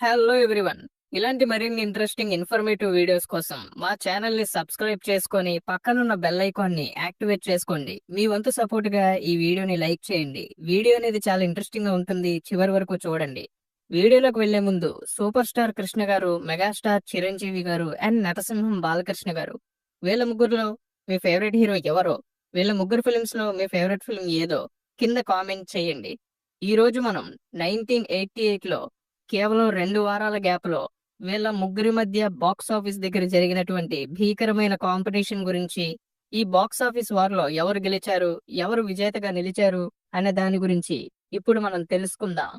Hello everyone. ఇలాంటి మరిన్ని interesting informative videos కోసం మా ఛానల్ ని సబ్స్క్రైబ్ చేసుకొని పక్కనున్న బెల్ ఐకాన్ ని యాక్టివేట్ చేసుకోండి. మీ వంతు సపోర్ట్ గా ఈ వీడియోని లైక్ చేయండి. వీడియో అనేది చాలా ఇంట్రెస్టింగ్ గా ఉంటుంది. చివరి వరకు చూడండి. వీడియోలోకి వెళ్లే ముందు సూపర్ స్టార్ కృష్ణ గారు, మెగాస్టార్ చిరంజీవి గారు అండ్ నటసింహం బాలకృష్ణ గారు వీళ్ళ ముగ్గురులో మీ ఫేవరెట్ హీరో ఎవరో, వీళ్ళ ముగ్గురు ఫిల్మ్స్ లో మీ ఫేవరెట్ ఫిల్మ్ ఏదో కింద కామెంట్ చేయండి. ఈ రోజు మనం 1988 లో కేవలం 2 వారాల గ్యాప్ లో వీళ్ళ ముగ్గురి మధ్య బాక్స్ ఆఫీస్ దగ్గర జరిగినటువంటి భీకరమైన కాంపిటీషన్ గురించి, ఈ బాక్స్ ఆఫీస్ వార్లో ఎవరు గెలిచారు, ఎవరు విజేతగా నిలిచారు అనే దాని గురించి ఇప్పుడు మనం తెలుసుకుందాం.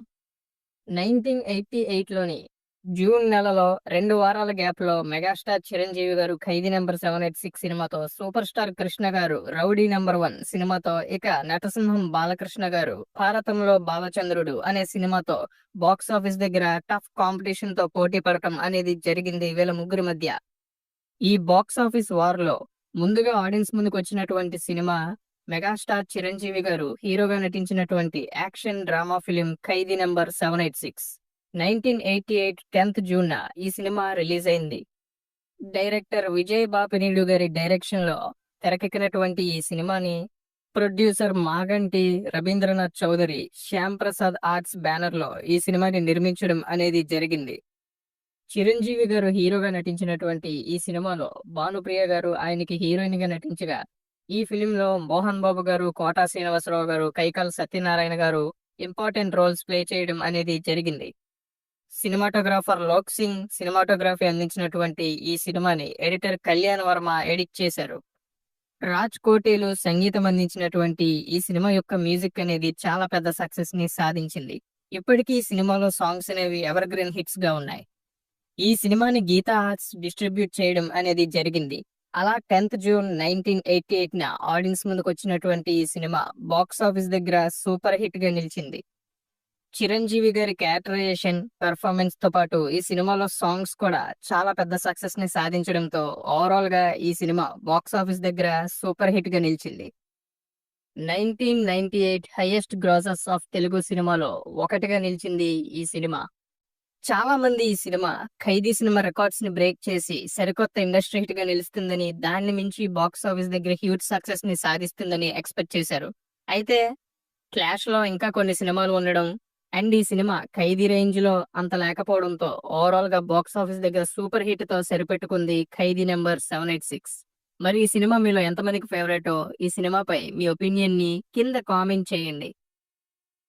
1988లోని జూన్ నెలలో 2 వారాల గ్యాప్ లో మెగాస్టార్ చిరంజీవి గారు ఖైదీ నెంబర్ 786 సినిమాతో, సూపర్ స్టార్ కృష్ణ గారు రౌడీ నెంబర్ 1 సినిమాతో, ఇక నటసింహం బాలకృష్ణ గారు భారతంలో బాలచంద్రుడు అనే సినిమాతో బాక్స్ ఆఫీస్ దగ్గర టఫ్ కాంపిటీషన్ తో పోటీ పడటం అనేది జరిగింది వీళ్ళ ముగ్గురి మధ్య. ఈ బాక్స్ ఆఫీస్ వార్ లో ముందుగా ఆడియన్స్ ముందుకు వచ్చినటువంటి సినిమా మెగాస్టార్ చిరంజీవి గారు హీరోగా నటించినటువంటి action drama film Khaidi number 786. 1988 10th June ఈ సినిమా రిలీజ్ అయింది. డైరెక్టర్ విజయ్ బాపినీడు గారి డైరెక్షన్ లో తెరకెక్కినటువంటి ఈ సినిమాని producer Maganti Ravindranath Chowdary Shyam Prasad Arts banner లో ఈ సినిమాని నిర్మించడం అనేది జరిగింది. చిరంజీవి గారు హీరోగా నటించినటువంటి ఈ సినిమాలో భానుప్రియ గారు ఆయనకి హీరోయిన్ గా నటించగా, ఈ ఫిలింలో మోహన్ బాబు గారు, కోటా శ్రీనివాసరావు గారు, కైకాల సత్యనారాయణ గారు ఇంపార్టెంట్ రోల్స్ ప్లే చేయడం అనేది జరిగింది. సినిమాటోగ్రాఫర్ లోక్ సింగ్ సినిమాటోగ్రఫీ అందించినటువంటి ఈ సినిమాని ఎడిటర్ కళ్యాణ్ వర్మ ఎడిట్ చేశారు. రాజ్ కోటేలు సంగీతం అందించినటువంటి ఈ సినిమా యొక్క మ్యూజిక్ అనేది చాలా పెద్ద సక్సెస్ ని సాధించింది. ఇప్పటికీ ఈ సినిమాలో సాంగ్స్ అనేవి ఎవర్ గ్రీన్ హిట్స్ గా ఉన్నాయి. ఈ సినిమాని గీతా ఆర్ట్స్ డిస్ట్రిబ్యూట్ చేయడం అనేది జరిగింది. అలా 10th జూన్ 1988 ఆడియన్స్ ముందుకు వచ్చినటువంటి ఈ సినిమా బాక్స్ ఆఫీస్ దగ్గర సూపర్ హిట్ గా నిలిచింది. చిరంజీవి గారి క్యారెక్టరైజేషన్, పెర్ఫార్మెన్స్ తో పాటు ఈ సినిమాలో సాంగ్స్ కూడా చాలా పెద్ద సక్సెస్ ని సాధించడంతో ఓవరాల్ గా ఈ సినిమా బాక్స్ ఆఫీస్ దగ్గర సూపర్ హిట్ గా నిలిచింది. 1998 హైయెస్ట్ గ్రాసెస్ ఆఫ్ తెలుగు సినిమాలో ఒకటిగా నిలిచింది ఈ సినిమా. చాలా మంది ఈ సినిమా ఖైదీ సినిమా రికార్డ్స్ ని బ్రేక్ చేసి సరికొత్త ఇండస్ట్రీ హిట్ గా నిలుస్తుందని, దాన్ని మించి బాక్స్ ఆఫీస్ దగ్గర హ్యూజ్ సక్సెస్ ని సాధిస్తుందని ఎక్స్పెక్ట్ చేశారు. అయితే క్లాష్ లో ఇంకా కొన్ని సినిమాలు ఉండడం అండ్ ఈ సినిమా ఖైదీ రేంజ్ లో అంత లేకపోవడంతో ఓవరాల్ గా బాక్స్ ఆఫీస్ దగ్గర సూపర్ హిట్ తో సరిపెట్టుకుంది ఖైదీ నెంబర్ 786. మరి ఈ సినిమా మీలో ఎంతమందికి ఫేవరెటో, ఈ సినిమాపై మీ ఒపీనియన్ ని కింద కామెంట్ చేయండి.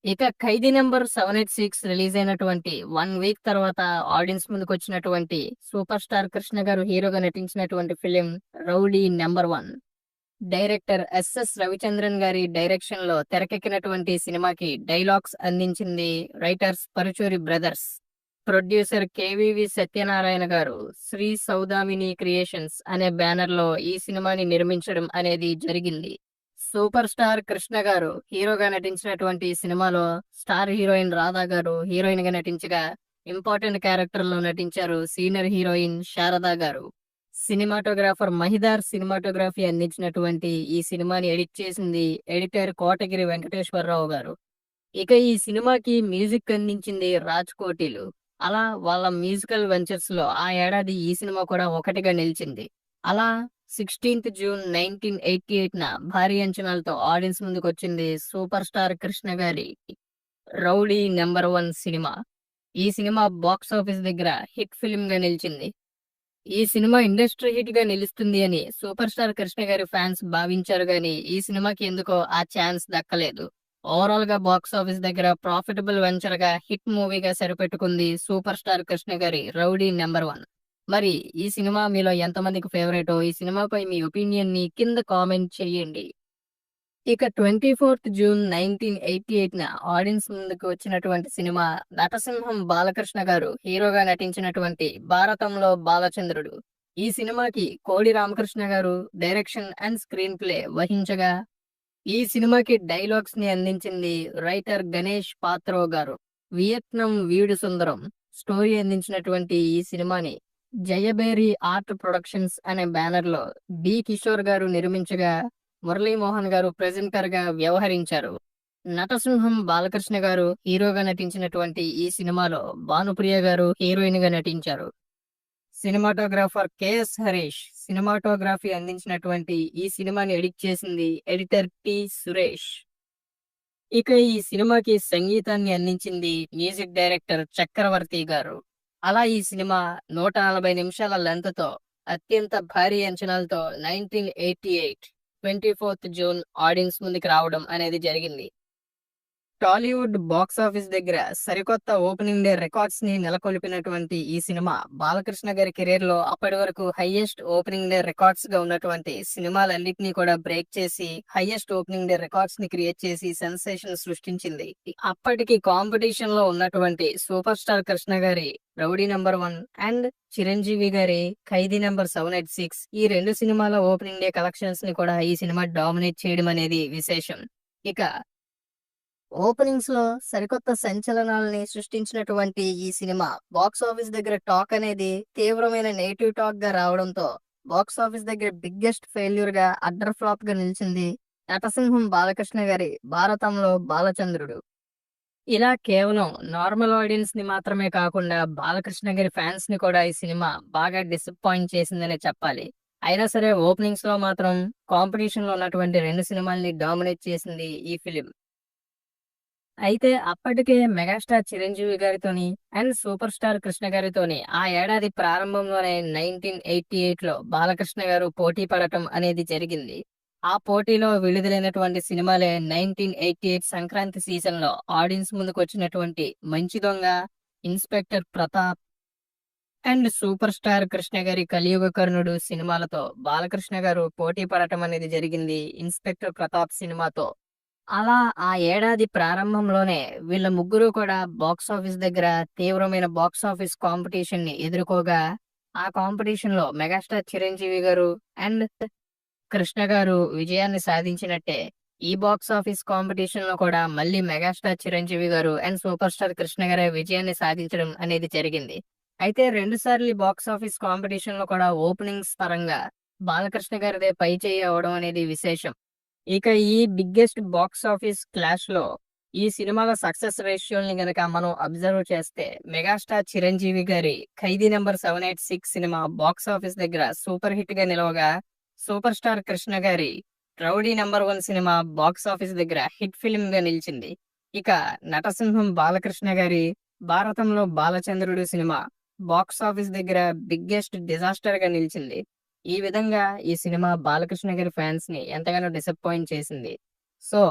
ఇక ఖైదీ నెంబర్ 786 రిలీజ్ అయినటువంటి 1 వీక్ తర్వాత ఆడియన్స్ ముందుకు వచ్చినటువంటి సూపర్ స్టార్ కృష్ణ గారు హీరోగా నటించినటువంటి film rowdy number 1. Director S S Ravichandran గారి డైరెక్షన్ లో తెరకెక్కినటువంటి సినిమాకి డైలాగ్స్ అందించింది writers Paruchuri Brothers. Producer K V V Satyanarayana గారు శ్రీ సౌదామిని క్రియేషన్స్ అనే బ్యానర్ లో ఈ సినిమాని నిర్మించడం అనేది జరిగింది. సూపర్ స్టార్ కృష్ణ గారు హీరోగా నటించినటువంటి సినిమాలో స్టార్ హీరోయిన్ రాధా గారు హీరోయిన్ గా నటించగా, ఇంపార్టెంట్ క్యారెక్టర్ లో నటించారు సీనియర్ హీరోయిన్ శారదా గారు. సినిమాటోగ్రాఫర్ మహిదార్ సినిమాటోగ్రఫీ అందించినటువంటి ఈ సినిమాని ఎడిట్ చేసింది ఎడిటర్ కోటగిరి వెంకటేశ్వరరావు గారు. ఇక ఈ సినిమాకి మ్యూజిక్ అందించింది రాజ్ కోటిలు. అలా వాళ్ళ మ్యూజికల్ వెంచర్స్ లో ఆ ఏడాది ఈ సినిమా కూడా ఒకటిగా నిలిచింది. అలా 16th జూన్ 1988 భారీ అంచనాలతో ఆడియన్స్ ముందుకు వచ్చింది సూపర్ స్టార్ కృష్ణ గారి రౌడీ నెంబర్ 1 సినిమా. ఈ సినిమా బాక్స్ ఆఫీస్ దగ్గర హిట్ ఫిల్మ్ గా నిలిచింది. ఈ సినిమా ఇండస్ట్రీ హిట్ గా నిలుస్తుంది అని సూపర్ స్టార్ కృష్ణ గారి ఫ్యాన్స్ భావించారు గానీ ఈ సినిమాకి ఎందుకో ఆ ఛాన్స్ దక్కలేదు. ఓవరాల్ గా బాక్స్ ఆఫీస్ దగ్గర ప్రాఫిటబుల్ వెంచర్ గా హిట్ మూవీగా సరిపెట్టుకుంది సూపర్ స్టార్ కృష్ణ గారి రౌడీ నెంబర్ 1. మరి ఈ సినిమా మీలో ఎంతమందికి ఫేవరెటో, ఈ సినిమాపై మీ ఒపీనియన్ ని కింద కామెంట్ చేయండి. ఇక 24th జూన్ 1988 ఆడియన్స్ ముందుకు వచ్చినటువంటి సినిమా నటసింహం బాలకృష్ణ గారు హీరోగా నటించినటువంటి భారతంలో బాలచంద్రుడు. ఈ సినిమాకి కోడి రామకృష్ణ గారు డైరెక్షన్ అండ్ స్క్రీన్ ప్లే వహించగా, ఈ సినిమాకి డైలాగ్స్ ని అందించింది రైటర్ గణేష్ పాత్రో గారు. వియత్నాం వీడు సుందరం స్టోరీ అందించినటువంటి ఈ సినిమాని జయబేరి ఆర్ట్ ప్రొడక్షన్స్ అనే బ్యానర్ లో బి కిషోర్ గారు నిర్మించగా, మురళీమోహన్ గారు ప్రెజెంటర్ గా వ్యవహరించారు. నటసింహం బాలకృష్ణ గారు హీరోగా నటించినటువంటి ఈ సినిమాలో భానుప్రియ గారు హీరోయిన్ గా నటించారు. సినిమాటోగ్రాఫర్ కెఎస్ హరీష్ సినిమాటోగ్రఫీ అందించినటువంటి ఈ సినిమాని ఎడిట్ చేసింది ఎడిటర్ టి సురేష్. ఇక ఈ సినిమాకి సంగీతాన్ని అందించింది మ్యూజిక్ డైరెక్టర్ చక్రవర్తి గారు. అలా ఈ సినిమా 140 నిమిషాల లెంత్ తో అత్యంత భారీ అంచనాలతో 1988 24th జూన్ ఆడియన్స్ ముందుకు రావడం అనేది జరిగింది. టాలీవుడ్ బాక్స్ ఆఫీస్ దగ్గర సరికొత్త ఓపెనింగ్ డే రికార్డ్స్ ని నెలకొల్పినటువంటి ఈ సినిమా బాలకృష్ణ గారి కెరీర్ లో అప్పటి వరకు హైయెస్ట్ ఓపెనింగ్ డే రికార్డ్స్ గా ఉన్నటువంటి సినిమాలన్నింటినీ కూడా బ్రేక్ చేసి హైయెస్ట్ ఓపెనింగ్ డే రికార్డ్స్ ని క్రియేట్ చేసి సెన్సేషన్ సృష్టించింది. అప్పటికి కాంపిటీషన్ లో ఉన్నటువంటి సూపర్ స్టార్ కృష్ణ గారి రౌడీ నంబర్ 1 అండ్ చిరంజీవి గారి ఖైదీ నంబర్ 786 ఈ రెండు సినిమాల ఓపెనింగ్ డే కలెక్షన్స్ ని కూడా ఈ సినిమా డామినేట్ చేయడం అనేది విశేషం. ఇక ఓపెనింగ్స్ లో సరికొత్త సంచలనాలని సృష్టించినటువంటి ఈ సినిమా బాక్స్ ఆఫీస్ దగ్గర టాక్ అనేది తీవ్రమైన నెగిటివ్ టాక్ గా రావడంతో బాక్స్ ఆఫీస్ దగ్గర బిగ్గెస్ట్ ఫెయిల్యూర్ గా అడ్డర్ ఫ్లాప్ గా నిలిచింది నటసింహం బాలకృష్ణ గారి భారతంలో బాలచంద్రుడు. ఇలా కేవలం నార్మల్ ఆడియన్స్ ని మాత్రమే కాకుండా బాలకృష్ణ గారి ఫ్యాన్స్ ని కూడా ఈ సినిమా బాగా డిసప్పాయింట్ చేసిందనే చెప్పాలి. అయినా సరే ఓపెనింగ్స్ లో మాత్రం కాంపిటీషన్ లో ఉన్నటువంటి రెండు సినిమాల్ని డామినేట్ చేసింది ఈ ఫిలిం. అయితే అప్పటికే మెగాస్టార్ చిరంజీవి గారితోని అండ్ సూపర్ స్టార్ కృష్ణ గారితోని ఆ ఏడాది ప్రారంభంలోనే 1988 లో బాలకృష్ణ గారు పోటీ పడటం అనేది జరిగింది. ఆ పోటీలో విడుదలైనటువంటి సినిమాలే 1988 సంక్రాంతి సీజన్ లో ఆడియన్స్ ముందుకు వచ్చినటువంటి మంచి దొంగ, inspector Pratap and super star Krishna గారి కలియుగ కర్ణుడు సినిమాలతో బాలకృష్ణ గారు పోటీ పడటం అనేది జరిగింది ఇన్స్పెక్టర్ ప్రతాప్ సినిమాతో. అలా ఆ ఏడాది ప్రారంభంలోనే వీళ్ళ ముగ్గురు కూడా బాక్స్ ఆఫీస్ దగ్గర తీవ్రమైన బాక్స్ ఆఫీస్ కాంపిటీషన్ ని ఎదుర్కోగా ఆ కాంపిటీషన్ లో మెగాస్టార్ చిరంజీవి గారు అండ్ కృష్ణ గారు విజయాన్ని సాధించినట్టే ఈ బాక్స్ ఆఫీస్ కాంపిటీషన్ లో కూడా మళ్ళీ మెగాస్టార్ చిరంజీవి గారు అండ్ సూపర్ స్టార్ కృష్ణ గారే విజయాన్ని సాధించడం అనేది జరిగింది. అయితే రెండు సార్లు బాక్స్ ఆఫీస్ కాంపిటీషన్ లో కూడా ఓపెనింగ్స్ పరంగా బాలకృష్ణ గారిదే పై చేయి అవడం అనేది విశేషం. ఇక ఈ బిగ్గెస్ట్ బాక్స్ ఆఫీస్ క్లాష్ లో ఈ సినిమాల సక్సెస్ రేషియోని గనక మనం అబ్జర్వ్ చేస్తే మెగాస్టార్ చిరంజీవి గారి ఖైదీ నెంబర్ 786 సినిమా బాక్స్ ఆఫీస్ దగ్గర సూపర్ హిట్ గా నిలవగా సూపర్ స్టార్ కృష్ణ గారి rowdy number 1 cinema box office దగ్గర హిట్ ఫిల్మ్ గా నిలిచింది. ఇక నటసింహం బాలకృష్ణ గారి భారతంలో బాలచంద్రుడు సినిమా బాక్స్ ఆఫీస్ దగ్గర బిగ్గెస్ట్ డిజాస్టర్ గా నిలిచింది. ఈ విధంగా ఈ సినిమా బాలకృష్ణ గారి ఫ్యాన్స్ ని ఎంతగానో డిసప్పాయింట్ చేసింది. సో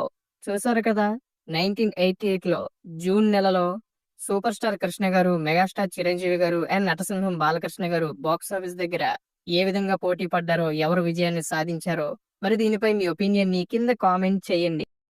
చూసారు కదా, 1988 లో జూన్ నెలలో సూపర్ స్టార్ కృష్ణ గారు, మెగాస్టార్ చిరంజీవి గారు అండ్ నటసింహం బాలకృష్ణ గారు బాక్స్ ఆఫీస్ దగ్గర ఏ విధంగా పోటీ పడ్డారో, ఎవరు విజయాన్ని సాధించారో, మరి దీనిపై మీ ఒపీనియన్ ని కింద కామెంట్ చేయండి.